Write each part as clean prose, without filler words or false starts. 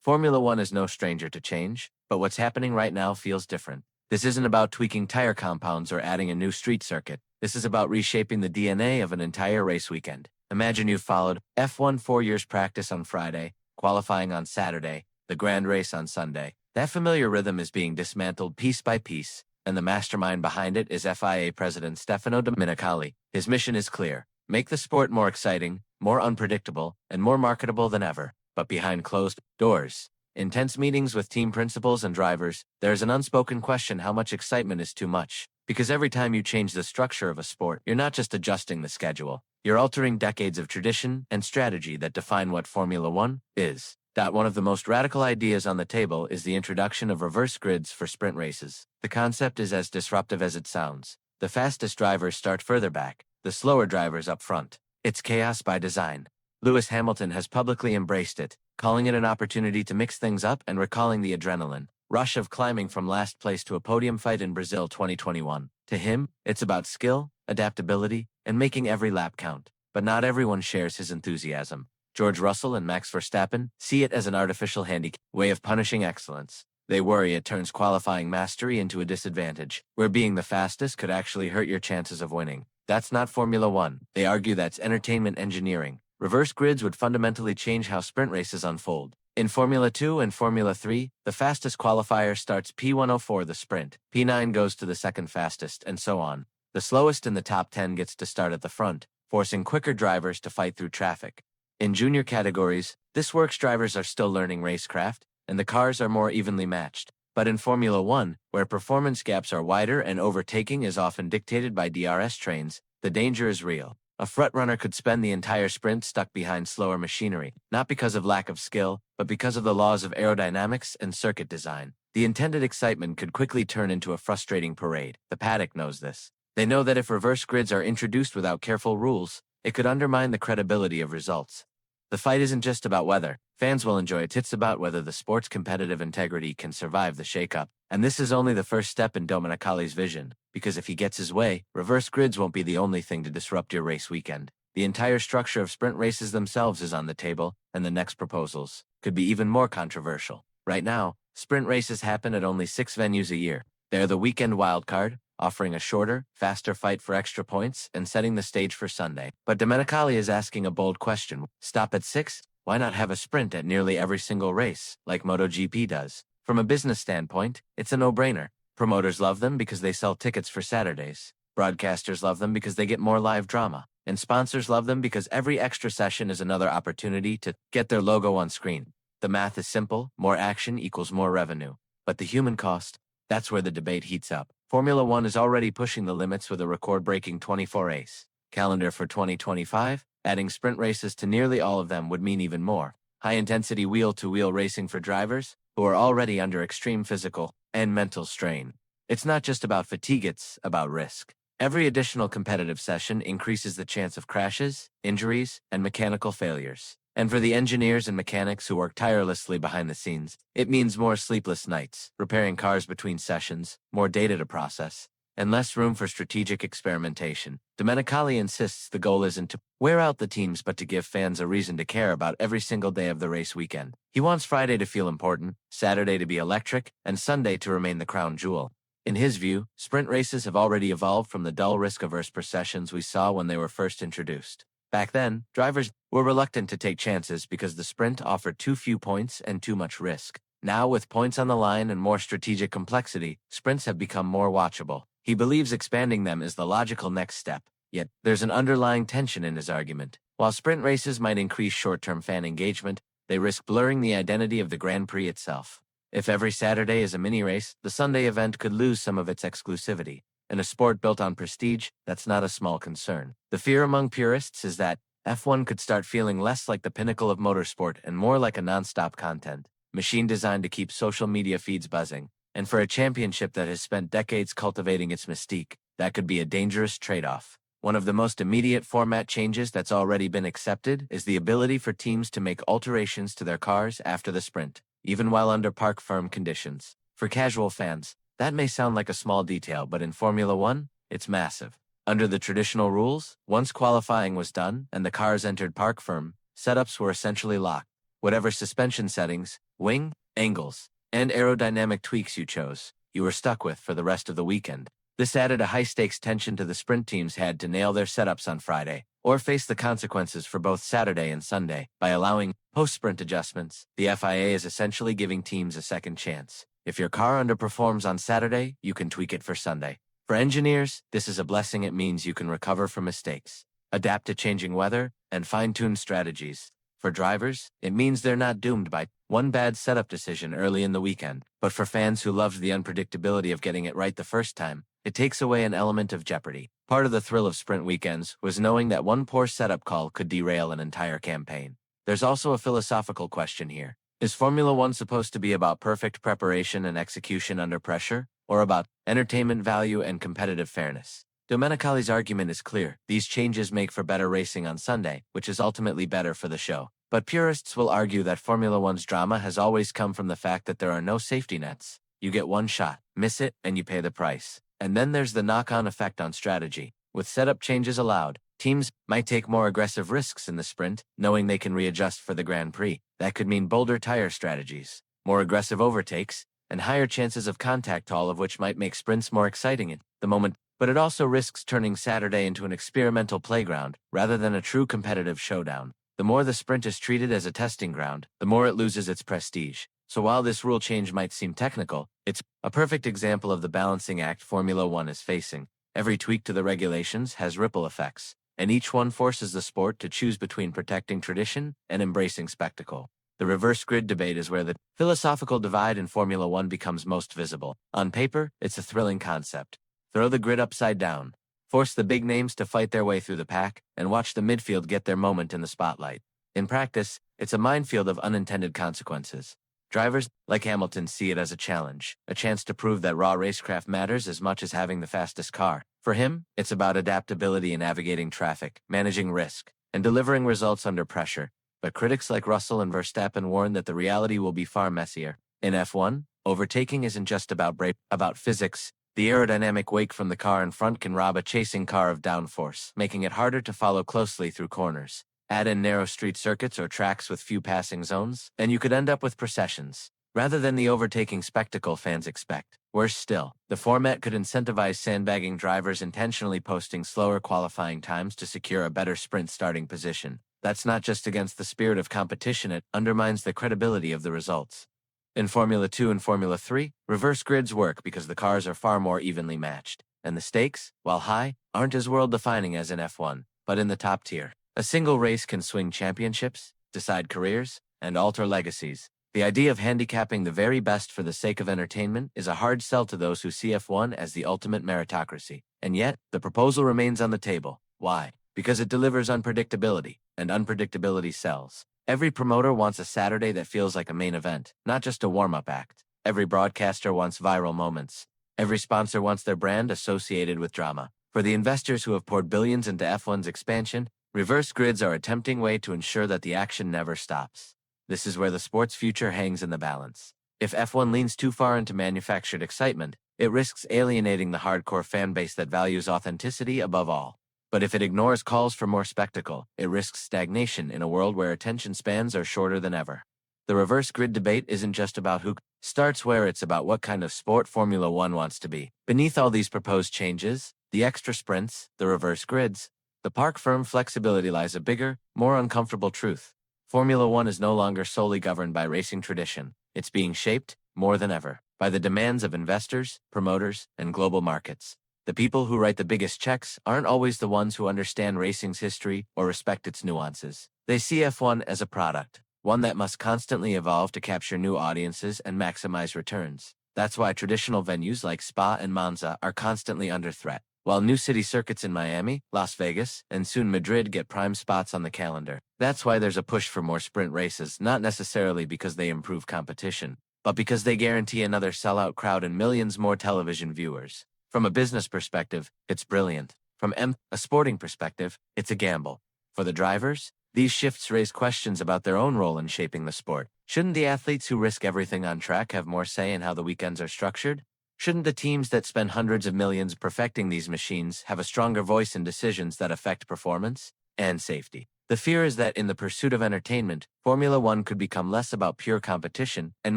Formula One is no stranger to change, but what's happening right now feels different. This isn't about tweaking tire compounds or adding a new street circuit. This is about reshaping the DNA of an entire race weekend. Imagine you've followed F1 4 years practice on Friday, qualifying on Saturday, the grand race on Sunday. That familiar rhythm is being dismantled piece by piece, and the mastermind behind it is FIA President Stefano Domenicali. His mission is clear: make the sport more exciting, more unpredictable, and more marketable than ever. But behind closed doors, intense meetings with team principals and drivers, there's an unspoken question: how much excitement is too much? Because every time you change the structure of a sport, you're not just adjusting the schedule, you're altering decades of tradition and strategy that define what Formula One is. One of the most radical ideas on the table is the introduction of reverse grids for sprint races. The concept is as disruptive as it sounds. The fastest drivers start further back, the slower drivers up front. It's chaos by design. Lewis Hamilton has publicly embraced it, calling it an opportunity to mix things up and recalling the adrenaline rush of climbing from last place to a podium fight in Brazil 2021. To him, it's about skill, adaptability, and making every lap count. But not everyone shares his enthusiasm. George Russell and Max Verstappen see it as an artificial way of punishing excellence. They worry it turns qualifying mastery into a disadvantage, where being the fastest could actually hurt your chances of winning. That's not Formula One. They argue that's entertainment engineering. Reverse grids would fundamentally change how sprint races unfold. In Formula 2 and Formula 3, the fastest qualifier starts P104 the sprint, P9 goes to the second fastest, and so on. The slowest in the top 10 gets to start at the front, forcing quicker drivers to fight through traffic. In junior categories, this works. Drivers are still learning racecraft, and the cars are more evenly matched. But in Formula 1, where performance gaps are wider and overtaking is often dictated by DRS trains, the danger is real. A frontrunner could spend the entire sprint stuck behind slower machinery, not because of lack of skill, but because of the laws of aerodynamics and circuit design. The intended excitement could quickly turn into a frustrating parade. The paddock knows this. They know that if reverse grids are introduced without careful rules, it could undermine the credibility of results. The fight isn't just about whether fans will enjoy it, it's about whether the sport's competitive integrity can survive the shakeup. And this is only the first step in Domenicali's vision, because if he gets his way, reverse grids won't be the only thing to disrupt your race weekend. The entire structure of sprint races themselves is on the table, and the next proposals could be even more controversial. Right now, sprint races happen at only 6 venues a year. They're the weekend wildcard, offering a shorter, faster fight for extra points and setting the stage for Sunday. But Domenicali is asking a bold question. Stop at 6? Why not have a sprint at nearly every single race, like MotoGP does? From a business standpoint, it's a no-brainer. Promoters love them because they sell tickets for Saturdays. Broadcasters love them because they get more live drama. And sponsors love them because every extra session is another opportunity to get their logo on screen. The math is simple: more action equals more revenue. But the human cost, that's where the debate heats up. Formula One is already pushing the limits with a record-breaking 24-race calendar for 2025. Adding sprint races to nearly all of them would mean even more high-intensity wheel-to-wheel racing for drivers who are already under extreme physical and mental strain. It's not just about fatigue, it's about risk. Every additional competitive session increases the chance of crashes, injuries, and mechanical failures. And for the engineers and mechanics who work tirelessly behind the scenes, it means more sleepless nights, repairing cars between sessions, more data to process, and less room for strategic experimentation. Domenicali insists the goal isn't to wear out the teams but to give fans a reason to care about every single day of the race weekend. He wants Friday to feel important, Saturday to be electric, and Sunday to remain the crown jewel. In his view, sprint races have already evolved from the dull risk-averse processions we saw when they were first introduced. Back then, drivers were reluctant to take chances because the sprint offered too few points and too much risk. Now, with points on the line and more strategic complexity, sprints have become more watchable. He believes expanding them is the logical next step. Yet, there's an underlying tension in his argument. While sprint races might increase short-term fan engagement, they risk blurring the identity of the Grand Prix itself. If every Saturday is a mini-race, the Sunday event could lose some of its exclusivity. In a sport built on prestige, that's not a small concern. The fear among purists is that F1 could start feeling less like the pinnacle of motorsport and more like a non-stop content machine designed to keep social media feeds buzzing. And for a championship that has spent decades cultivating its mystique, that could be a dangerous trade-off. One of the most immediate format changes that's already been accepted is the ability for teams to make alterations to their cars after the sprint, even while under parc firm conditions. For casual fans, that may sound like a small detail, but in Formula One, it's massive. Under the traditional rules, once qualifying was done and the cars entered parc firm, setups were essentially locked. Whatever suspension settings, wing, angles, and aerodynamic tweaks you chose, you were stuck with for the rest of the weekend. This added a high-stakes tension to the sprint teams had to nail their setups on Friday, or face the consequences for both Saturday and Sunday. By allowing post-sprint adjustments, the FIA is essentially giving teams a second chance. If your car underperforms on Saturday, you can tweak it for Sunday. For engineers, this is a blessing. It means you can recover from mistakes, adapt to changing weather, and fine-tune strategies. For drivers, it means they're not doomed by one bad setup decision early in the weekend. But for fans who loved the unpredictability of getting it right the first time, it takes away an element of jeopardy. Part of the thrill of sprint weekends was knowing that one poor setup call could derail an entire campaign. There's also a philosophical question here. Is Formula One supposed to be about perfect preparation and execution under pressure, or about entertainment value and competitive fairness? Domenicali's argument is clear. These changes make for better racing on Sunday, which is ultimately better for the show. But purists will argue that Formula One's drama has always come from the fact that there are no safety nets. You get one shot, miss it, and you pay the price. And then there's the knock-on effect on strategy. With setup changes allowed, teams might take more aggressive risks in the sprint, knowing they can readjust for the Grand Prix. That could mean bolder tire strategies, more aggressive overtakes, and higher chances of contact, all of which might make sprints more exciting at the moment. But it also risks turning Saturday into an experimental playground rather than a true competitive showdown. The more the sprint is treated as a testing ground, the more it loses its prestige. So while this rule change might seem technical, it's a perfect example of the balancing act Formula One is facing. Every tweak to the regulations has ripple effects, and each one forces the sport to choose between protecting tradition and embracing spectacle. The reverse grid debate is where the philosophical divide in Formula One becomes most visible. On paper, it's a thrilling concept. Throw the grid upside down, force the big names to fight their way through the pack, and watch the midfield get their moment in the spotlight. In practice, it's a minefield of unintended consequences. Drivers, like Hamilton, see it as a challenge, a chance to prove that raw racecraft matters as much as having the fastest car. For him, it's about adaptability in navigating traffic, managing risk, and delivering results under pressure. But critics like Russell and Verstappen warn that the reality will be far messier. In F1, overtaking isn't just about physics. The aerodynamic wake from the car in front can rob a chasing car of downforce, making it harder to follow closely through corners. Add in narrow street circuits or tracks with few passing zones, and you could end up with processions, rather than the overtaking spectacle fans expect. Worse still, the format could incentivize sandbagging drivers, intentionally posting slower qualifying times to secure a better sprint starting position. That's not just against the spirit of competition, it undermines the credibility of the results. In Formula 2 and Formula 3, reverse grids work because the cars are far more evenly matched, and the stakes, while high, aren't as world-defining as in F1, but in the top tier. A single race can swing championships, decide careers, and alter legacies. The idea of handicapping the very best for the sake of entertainment is a hard sell to those who see F1 as the ultimate meritocracy. And yet, the proposal remains on the table. Why? Because it delivers unpredictability, and unpredictability sells. Every promoter wants a Saturday that feels like a main event, not just a warm-up act. Every broadcaster wants viral moments. Every sponsor wants their brand associated with drama. For the investors who have poured billions into F1's expansion, reverse grids are a tempting way to ensure that the action never stops. This is where the sport's future hangs in the balance. If F1 leans too far into manufactured excitement, it risks alienating the hardcore fan base that values authenticity above all. But if it ignores calls for more spectacle, it risks stagnation in a world where attention spans are shorter than ever. The reverse grid debate isn't just about who starts where, it's about what kind of sport Formula One wants to be. Beneath all these proposed changes, the extra sprints, the reverse grids, the parc firm flexibility, lies a bigger, more uncomfortable truth. Formula One is no longer solely governed by racing tradition. It's being shaped, more than ever, by the demands of investors, promoters, and global markets. The people who write the biggest checks aren't always the ones who understand racing's history or respect its nuances. They see F1 as a product, one that must constantly evolve to capture new audiences and maximize returns. That's why traditional venues like Spa and Monza are constantly under threat, while new city circuits in Miami, Las Vegas, and soon Madrid get prime spots on the calendar. That's why there's a push for more sprint races, not necessarily because they improve competition, but because they guarantee another sellout crowd and millions more television viewers. From a business perspective, it's brilliant. From a sporting perspective, it's a gamble. For the drivers, these shifts raise questions about their own role in shaping the sport. Shouldn't the athletes who risk everything on track have more say in how the weekends are structured? Shouldn't the teams that spend hundreds of millions perfecting these machines have a stronger voice in decisions that affect performance and safety? The fear is that in the pursuit of entertainment, Formula One could become less about pure competition and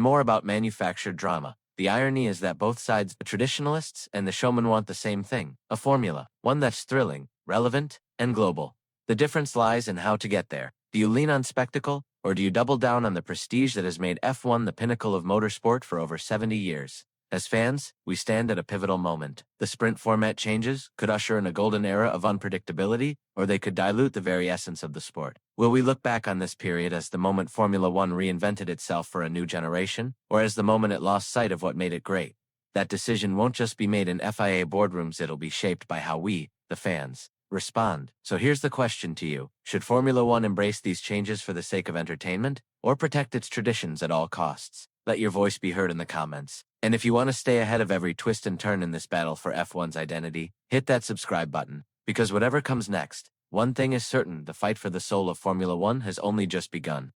more about manufactured drama. The irony is that both sides, the traditionalists and the showmen, want the same thing: a formula, one that's thrilling, relevant, and global. The difference lies in how to get there. Do you lean on spectacle, or do you double down on the prestige that has made F1 the pinnacle of motorsport for over 70 years? As fans, we stand at a pivotal moment. The sprint format changes could usher in a golden era of unpredictability, or they could dilute the very essence of the sport. Will we look back on this period as the moment Formula One reinvented itself for a new generation, or as the moment it lost sight of what made it great? That decision won't just be made in FIA boardrooms, it'll be shaped by how we, the fans, respond. So here's the question to you: should Formula One embrace these changes for the sake of entertainment, or protect its traditions at all costs? Let your voice be heard in the comments. And if you want to stay ahead of every twist and turn in this battle for F1's identity, hit that subscribe button. Because whatever comes next, one thing is certain: the fight for the soul of Formula One has only just begun.